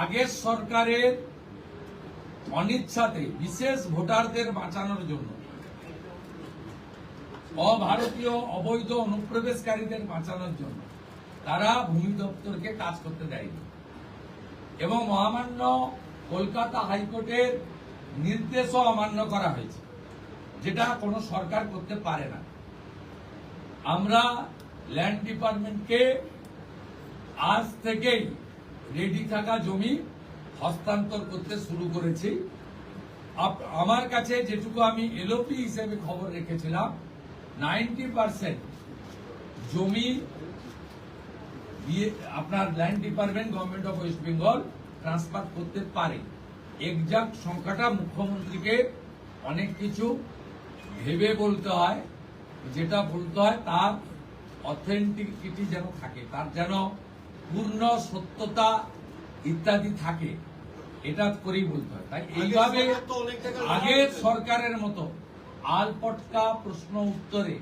আগের সরকারের অনিচ্ছাতে বিশেষ ভোটারদের বাঁচানোর জন্য, অভারতীয় অবৈধ অনুপ্রবেশকারীদের বাঁচানোর জন্য তারা ভূমি দপ্তরকে কাজ করতে দেয়নি এবং মহামান্য কলকাতা হাইকোর্টের নির্দেশও অমান্য করা হয়েছে, যেটা কোনো সরকার করতে পারে না। আমরা ল্যান্ড ডিপার্টমেন্টকে আজ থেকেই রেডি থাকা জমি হস্তান্তর করতে শুরু করেছি। আমার কাছে যেটুকু আমি এলওপি হিসেবে খবর রেখেছিলাম, 90% জমি আপনার land department government of West Bengal transfer করতে পারে। এক্সাক্ট সংখ্যাটা মুখ্যমন্ত্রীকে অনেক কিছু ভেবে বলতে হয়, যেটা বলতে হয় তার অথেন্টিকিটি যেন থাকে, তার যেন পূর্ণ সত্যতা ইত্যাদি থাকে, এটা করেই বলতে হয়। তাই এইভাবে আগের সরকারের মতো আলপটকা প্রশ্ন উত্তরে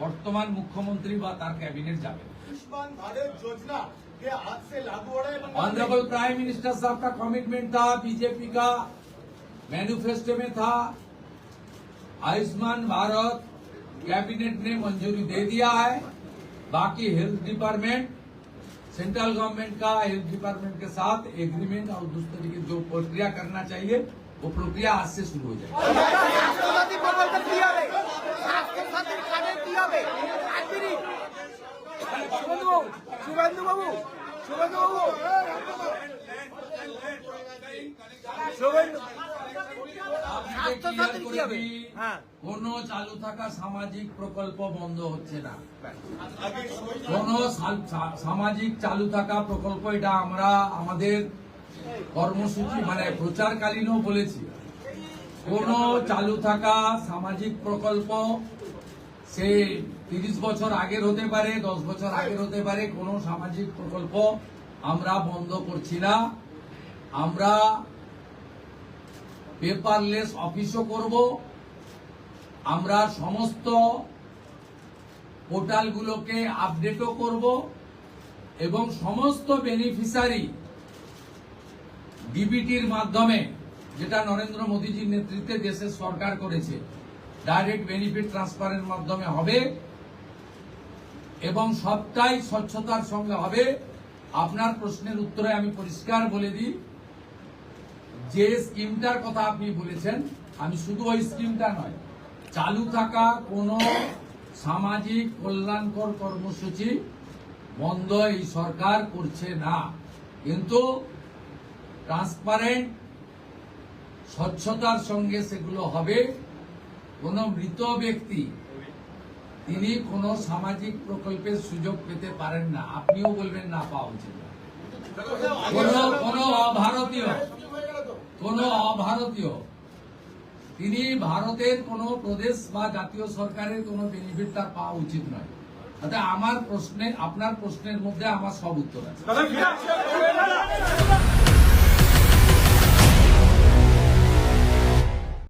বর্তমান মুখ্যমন্ত্রী বা তার कैबिनेट যাবে। ऑनरेबल प्राइम मिनिस्टर साहब का कमिटमेंट था, बीजेपी का मैनिफेस्टो में था। आयुष्मान भारत कैबिनेट ने मंजूरी दे दिया है। बाकी हेल्थ डिपार्टमेंट, सेंट्रल गवर्नमेंट का हेल्थ डिपार्टमेंट के साथ एग्रीमेंट और दूसरे तरीके जो प्रक्रिया करना चाहिए वो प्रक्रिया आज से शुरू हो जाएगी। কোন চালু থাকা সামাজিক প্রকল্প বন্ধ হচ্ছে না। কোন সামাজিক চালু থাকা প্রকল্প, এটা আমরা আমাদের কর্মসূচি মানে প্রচারকালীনও বলেছি। কোন চালু থাকা সামাজিক প্রকল্প সে 30 বছর আগের হতে পারে, 10 বছর আগের হতে পারে, কোন সামাজিক প্রকল্প আমরা বন্ধ করছি না। আমরা পেপারলেস অফিসও করব। আমরা সমস্ত পোর্টালগুলোকে আপডেটও করব এবং সমস্ত বেনিফিশিয়ারি ডিবিটির মাধ্যমে, যেটা নরেন্দ্র মোদীজির নেতৃত্বে দেশের সরকার করেছে, ডাইরেক্ট বেনিফিট ট্রান্সফারের মাধ্যমে হবে এবং সবটাই স্বচ্ছতার সঙ্গে হবে। আপনার প্রশ্নের উত্তরে আমি পরিষ্কার বলে দিই, যে স্কিমটার কথা আপনি বলেছেন, আমি শুধু ওই স্কিমটা নয়, চালু থাকা কোন সামাজিক কল্যাণকর কর্মসূচি বন্ধ এই সরকার করছে না, কিন্তু ট্রান্সপারেন্ট স্বচ্ছতার সঙ্গে সেগুলো হবে। কোন মৃত ব্যক্তি তিনি কোন সামাজিক প্রকল্পের সুযোগ পেতে পারেন না, আপনিও বলবেন না পাওয়া উচিত না। কোন অভারতীয় তিনি ভারতের কোন প্রদেশ বা জাতীয় সরকারের কোন বেনিফিট তার পাওয়া উচিত নয়। অর্থাৎ আমার প্রশ্নে, আপনার প্রশ্নের মধ্যে আমার সব উত্তর আছে।